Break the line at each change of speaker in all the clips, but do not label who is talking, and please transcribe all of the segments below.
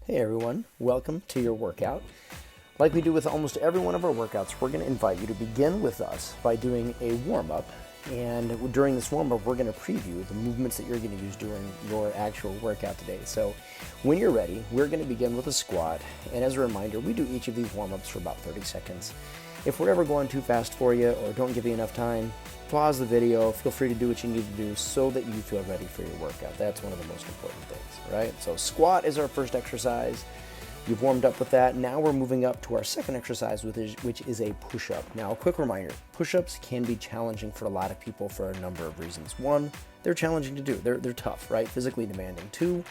Hey everyone, welcome to your workout. Like we do with almost every one of our workouts, we're going to invite you to begin with us by doing a warm-up. And during this warm-up, we're going to preview the movements that you're going to use during your actual workout today. So when you're ready, we're going to begin with a squat. And as a reminder, we do each of these warm-ups for about 30 seconds. If we're ever going too fast for you or don't give you enough time, pause the video, feel free to do what you need to do so that you feel ready for your workout. That's one of the most important things, right? So squat is our first exercise. You've warmed up with that. Now we're moving up to our second exercise, which is a push-up. Now, a quick reminder, push-ups can be challenging for a lot of people for a number of reasons. One, they're challenging to do. They're tough, right? Physically demanding. Two,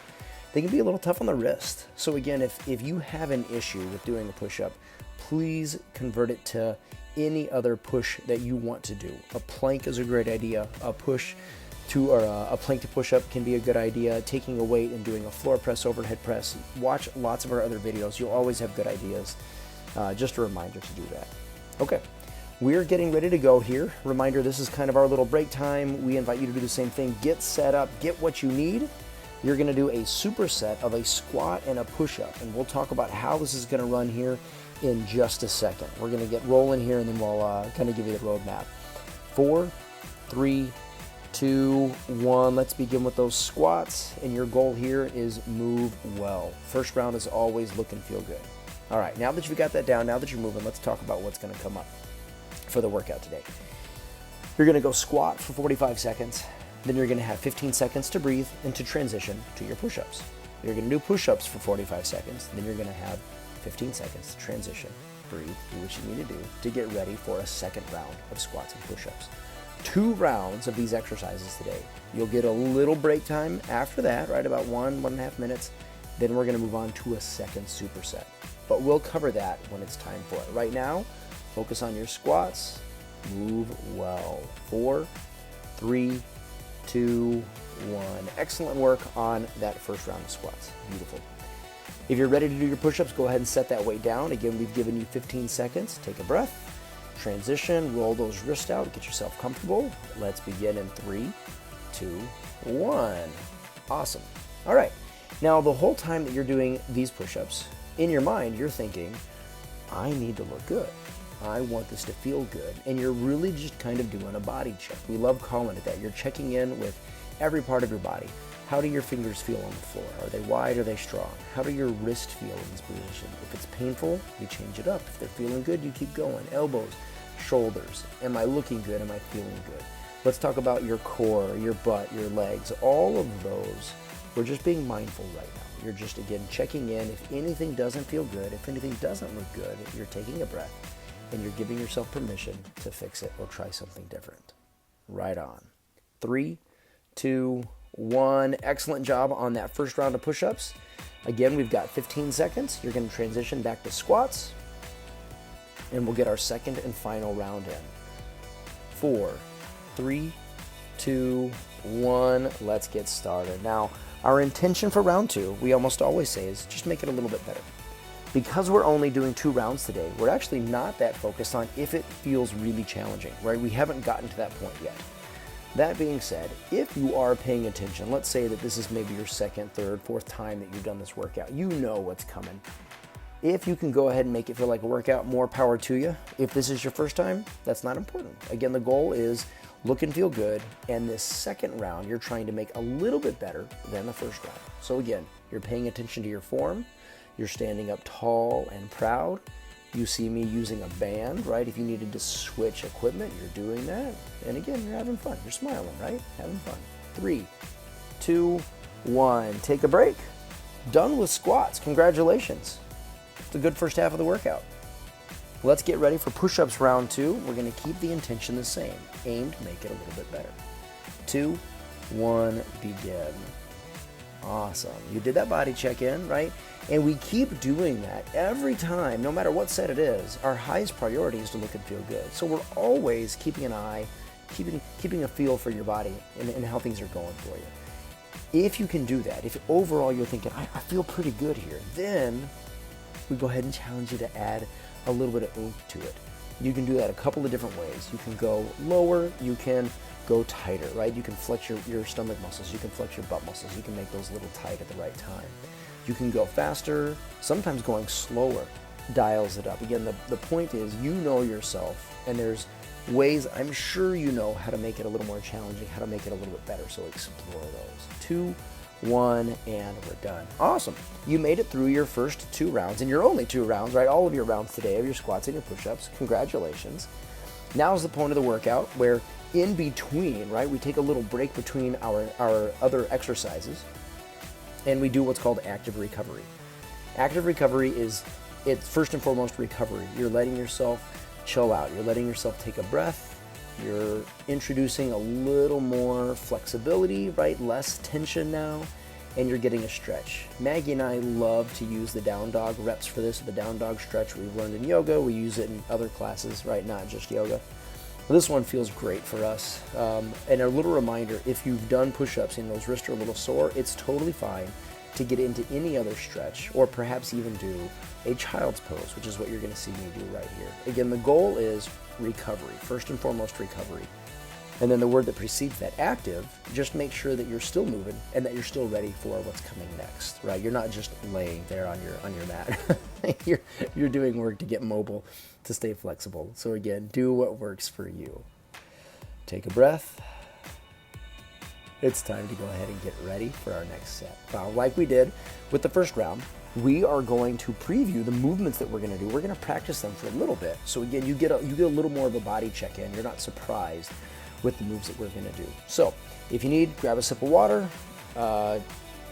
they can be a little tough on the wrist. So again, if you have an issue with doing a push-up, please convert it to any other push that you want to do. A plank is a great idea. A plank to push up can be a good idea. Taking a weight and doing a floor press, overhead press. Watch lots of our other videos. You'll always have good ideas. Just a reminder to do that. Okay, we're getting ready to go here. Reminder, this is kind of our little break time. We invite you to do the same thing. Get set up, get what you need. You're gonna do a superset of a squat and a push-up, and we'll talk about how this is gonna run here in just a second. We're gonna get rolling here and then we'll kind of give you the roadmap. 4, 3, 2, 1. Let's begin with those squats, and your goal here is move well. First round is always look and feel good. All right, now that you've got that down, now that you're moving, let's talk about what's gonna come up for the workout today. You're gonna go squat for 45 seconds, then you're gonna have 15 seconds to breathe and to transition to your push-ups. You're gonna do push-ups for 45 seconds, then you're gonna have 15 seconds to transition, breathe, do what you need to do to get ready for a second round of squats and push-ups. 2 rounds of these exercises today. You'll get a little break time after that, right, about 1.5 minutes. Then we're gonna move on to a second superset. But we'll cover that when it's time for it. Right now, focus on your squats, move well. 4, 3, 2, 1. Excellent work on that first round of squats. Beautiful. If you're ready to do your push-ups, go ahead and set that weight down. Again, we've given you 15 seconds. Take a breath, transition, roll those wrists out, get yourself comfortable. Let's begin in 3, 2, 1. Awesome. All right. Now, the whole time that you're doing these push-ups, in your mind, you're thinking, I need to look good. I want this to feel good. And you're really just kind of doing a body check. We love calling it that. You're checking in with every part of your body. How do your fingers feel on the floor? Are they wide? Are they strong? How do your wrists feel in this position? If it's painful, you change it up. If they're feeling good, you keep going. Elbows, shoulders. Am I looking good? Am I feeling good? Let's talk about your core, your butt, your legs. All of those, we're just being mindful right now. You're just, again, checking in. If anything doesn't feel good, if anything doesn't look good, you're taking a breath and you're giving yourself permission to fix it or try something different. Right on. 3, 2, 1. Excellent job on that first round of push-ups. Again, we've got 15 seconds. You're going to transition back to squats, and we'll get our second and final round in. 4, 3, 2, 1. Let's get started. Now, our intention for round 2, we almost always say, is just make it a little bit better. Because we're only doing 2 rounds today, we're actually not that focused on if it feels really challenging, right? We haven't gotten to that point yet. That being said, if you are paying attention, let's say that this is maybe your second, third, fourth time that you've done this workout, you know what's coming. If you can go ahead and make it feel like a workout, more power to you. If this is your first time, that's not important. Again, the goal is look and feel good, and this second round, you're trying to make a little bit better than the first round. So again, you're paying attention to your form, you're standing up tall and proud. You see me using a band, right? If you needed to switch equipment, you're doing that. And again, you're having fun. You're smiling, right? Having fun. 3, 2, 1. Take a break. Done with squats. Congratulations. It's a good first half of the workout. Let's get ready for push-ups round 2. We're going to keep the intention the same. Aim to make it a little bit better. 2, 1, begin. Awesome. You did that body check-in, right? And we keep doing that every time, no matter what set it is. Our highest priority is to look and feel good. So we're always keeping an eye, keeping a feel for your body and how things are going for you. If you can do that, if overall you're thinking, I feel pretty good here, then we go ahead and challenge you to add a little bit of oomph to it. You can do that a couple of different ways. You can go lower, you can go tighter, right? You can flex your stomach muscles, you can flex your butt muscles, you can make those a little tight at the right time. You can go faster, sometimes going slower dials it up. Again, the point is you know yourself, and there's ways I'm sure you know how to make it a little more challenging, how to make it a little bit better, so explore those. 2, 1, and we're done. Awesome. You made it through your first 2 rounds, and your only 2 rounds, right? All of your rounds today of your squats and your push-ups. Congratulations. Now is the point of the workout where in between, right, we take a little break between our other exercises, and we do what's called active recovery. Active recovery is, it's first and foremost recovery. You're letting yourself chill out. You're letting yourself take a breath. You're introducing a little more flexibility, right? Less tension now, and you're getting a stretch. Maggie and I love to use the down dog reps for this, the down dog stretch we've learned in yoga. We use it in other classes, right? Not just yoga. This one feels great for us. And a little reminder, if you've done push-ups and those wrists are a little sore, it's totally fine to get into any other stretch, or perhaps even do a child's pose, which is what you're gonna see me do right here. Again, the goal is recovery, first and foremost recovery. And then the word that precedes that, active, just make sure that you're still moving and that you're still ready for what's coming next, right? You're not just laying there on your mat. you're doing work to get mobile, to stay flexible. So again, do what works for you. Take a breath. It's time to go ahead and get ready for our next set. Now, like we did with the first round, we are going to preview the movements that we're going to do. We're going to practice them for a little bit. So again, you get a little more of a body check in. You're not surprised with the moves that we're going to do. So if you need, grab a sip of water,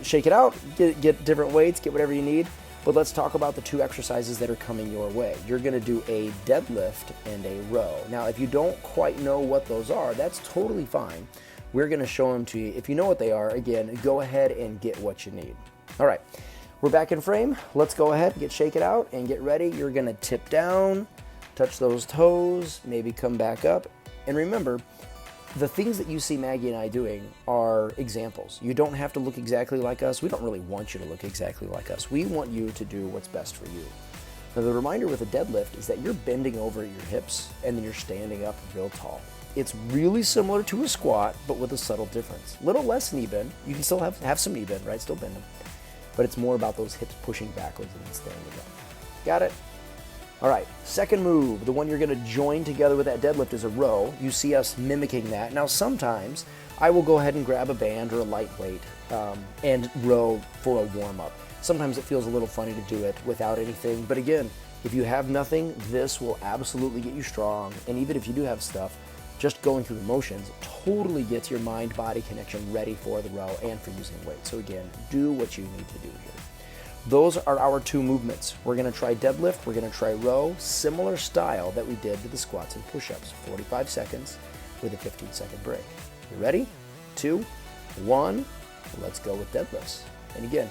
shake it out, get different weights, get whatever you need. But let's talk about the 2 exercises that are coming your way. You're going to do a deadlift and a row. Now, if you don't quite know what those are, that's totally fine. We're going to show them to you. If you know what they are, again, go ahead and get what you need. All right, we're back in frame. Let's go ahead, shake it out, and get ready. You're going to tip down, touch those toes, maybe come back up. And remember, the things that you see Maggie and I doing are examples. You don't have to look exactly like us. We don't really want you to look exactly like us. We want you to do what's best for you. Now, the reminder with a deadlift is that you're bending over at your hips and then you're standing up real tall. It's really similar to a squat, but with a subtle difference. Little less knee bend. You can still have some knee bend, right? Still bend them. But it's more about those hips pushing backwards and standing up. Got it? All right, second move, the one you're gonna join together with that deadlift is a row. You see us mimicking that. Now, sometimes I will go ahead and grab a band or a lightweight and row for a warm-up. Sometimes it feels a little funny to do it without anything, but again, if you have nothing, this will absolutely get you strong. And even if you do have stuff, just going through the motions totally gets your mind-body connection ready for the row and for using weight. So again, do what you need to do here. Those are our 2 movements. We're gonna try deadlift, we're gonna try row, similar style that we did with the squats and push-ups, 45 seconds with a 15-second break. You ready? 2, 1, let's go with deadlifts. And again,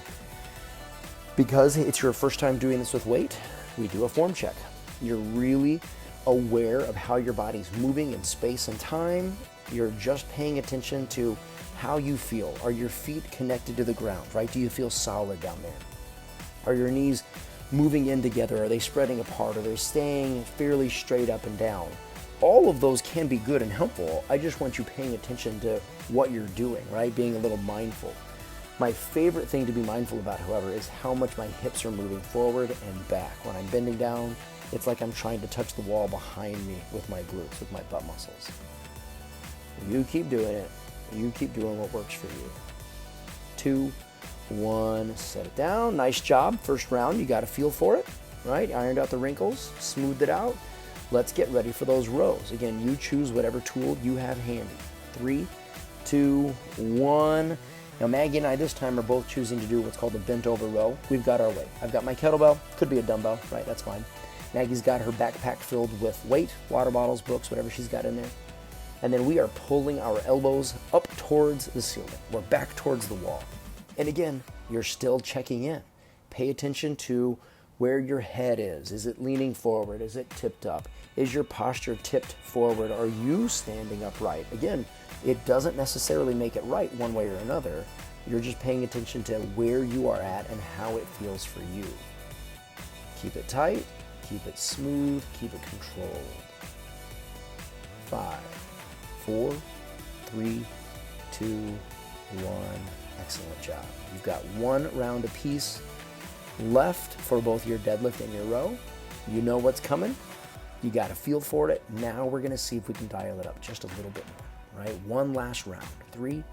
because it's your first time doing this with weight, we do a form check. You're really aware of how your body's moving in space and time. You're just paying attention to how you feel. Are your feet connected to the ground, right? Do you feel solid down there? Are your knees moving in together? Are they spreading apart? Are they staying fairly straight up and down? All of those can be good and helpful. I just want you paying attention to what you're doing, right? Being a little mindful. My favorite thing to be mindful about, however, is how much my hips are moving forward and back. When I'm bending down, it's like I'm trying to touch the wall behind me with my glutes, with my butt muscles. You keep doing it. You keep doing what works for you. 2, 1, set it down. Nice job. First round, you got a feel for it, right? Ironed out the wrinkles, smoothed it out. Let's get ready for those rows. Again, you choose whatever tool you have handy. 3, 2, 1. Now, Maggie and I this time are both choosing to do what's called a bent over row. We've got our weight. I've got my kettlebell. Could be a dumbbell, right? That's fine. Maggie's got her backpack filled with weight, water bottles, books, whatever she's got in there. And then we are pulling our elbows up towards the ceiling. We're back towards the wall. And again, you're still checking in. Pay attention to where your head is. Is it leaning forward? Is it tipped up? Is your posture tipped forward? Are you standing upright? Again, it doesn't necessarily make it right one way or another. You're just paying attention to where you are at and how it feels for you. Keep it tight, keep it smooth, keep it controlled. 5, 4, 3, 2, 1. Excellent job. You've got 1 round apiece. left for both your deadlift and your row. You know what's coming. You got a feel for it. Now we're going to see if we can dial it up just a little bit more, right? One last round. 3,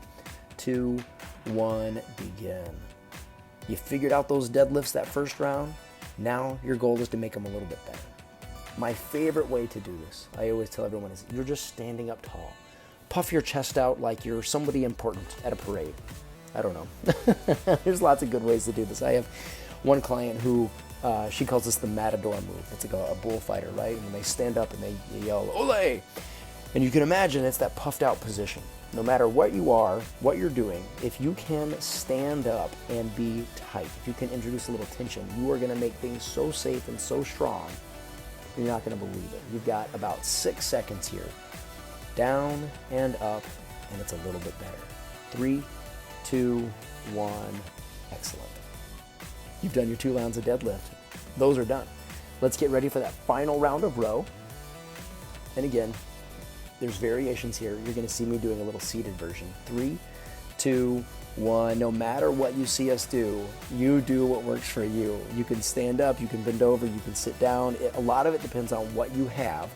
2, 1, begin. You figured out those deadlifts that first round. Now your goal is to make them a little bit better. My favorite way to do this, I always tell everyone, is you're just standing up tall. Puff your chest out like you're somebody important at a parade. I don't know. There's lots of good ways to do this. I have one client who, she calls this the matador move. It's like a bullfighter, right? And they stand up and they yell, "Ole!" And you can imagine it's that puffed out position. No matter what you are, what you're doing, if you can stand up and be tight, if you can introduce a little tension, you are going to make things so safe and so strong, you're not going to believe it. You've got about 6 seconds here. Down and up, and it's a little bit better. 3, 2, 1, excellent. You've done your 2 rounds of deadlift. Those are done. Let's get ready for that final round of row. And again, there's variations here. You're going to see me doing a little seated version. 3, 2, 1. No matter what you see us do, you do what works for you. You can stand up, you can bend over, you can sit down. A lot of it depends on what you have.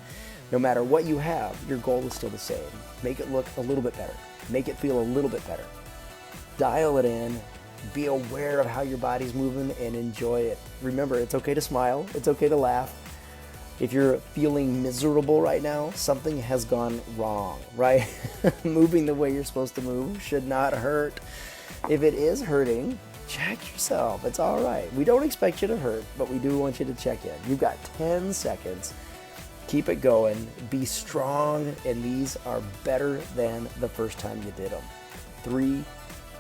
No matter what you have, your goal is still the same. Make it look a little bit better. Make it feel a little bit better. Dial it in. Be aware of how your body's moving and enjoy it. Remember, it's okay to smile. It's okay to laugh. If you're feeling miserable right now, something has gone wrong, right? Moving the way you're supposed to move should not hurt. If it is hurting, check yourself. It's all right. We don't expect you to hurt, but we do want you to check in. You've got 10 seconds. Keep it going. Be strong, and these are better than the first time you did them. 3,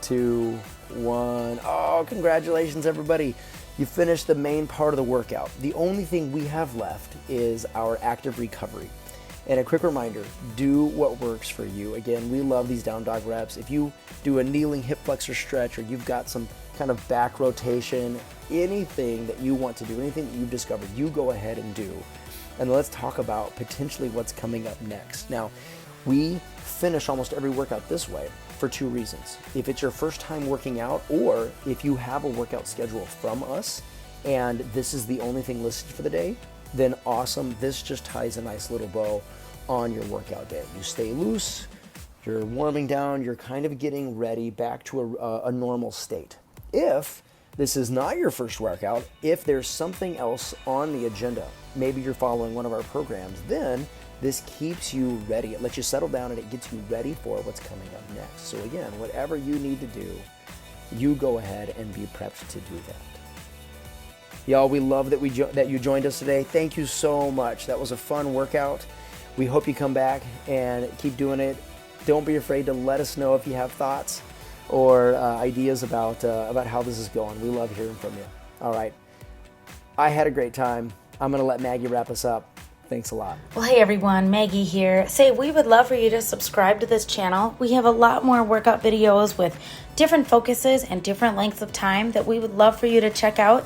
2, 1. Oh, congratulations, everybody. You finished the main part of the workout. The only thing we have left is our active recovery. And a quick reminder, do what works for you. Again, we love these down dog reps. If you do a kneeling hip flexor stretch, or you've got some kind of back rotation, anything that you want to do, anything that you've discovered, you go ahead and do. And let's talk about potentially what's coming up next. Now, we finish almost every workout this way for 2 reasons. If it's your first time working out, or if you have a workout schedule from us and this is the only thing listed for the day, then awesome. This just ties a nice little bow on your workout day. You stay loose, you're warming down, you're kind of getting ready back to a normal state. If this is not your first workout, if there's something else on the agenda, maybe you're following one of our programs, then this keeps you ready. It lets you settle down and it gets you ready for what's coming up next. So again, whatever you need to do, you go ahead and be prepped to do that. Y'all, we love that you joined us today. Thank you so much. That was a fun workout. We hope you come back and keep doing it. Don't be afraid to let us know if you have thoughts or ideas about how this is going. We love hearing from you. All right. I had a great time. I'm going to let Maggie wrap us up. Thanks a lot.
Well, hey everyone, Maggie here. We would love for you to subscribe to this channel. We have a lot more workout videos with different focuses and different lengths of time that we would love for you to check out.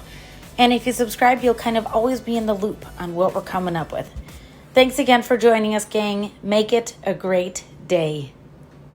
And if you subscribe, you'll kind of always be in the loop on what we're coming up with. Thanks again for joining us, gang. Make it a great day.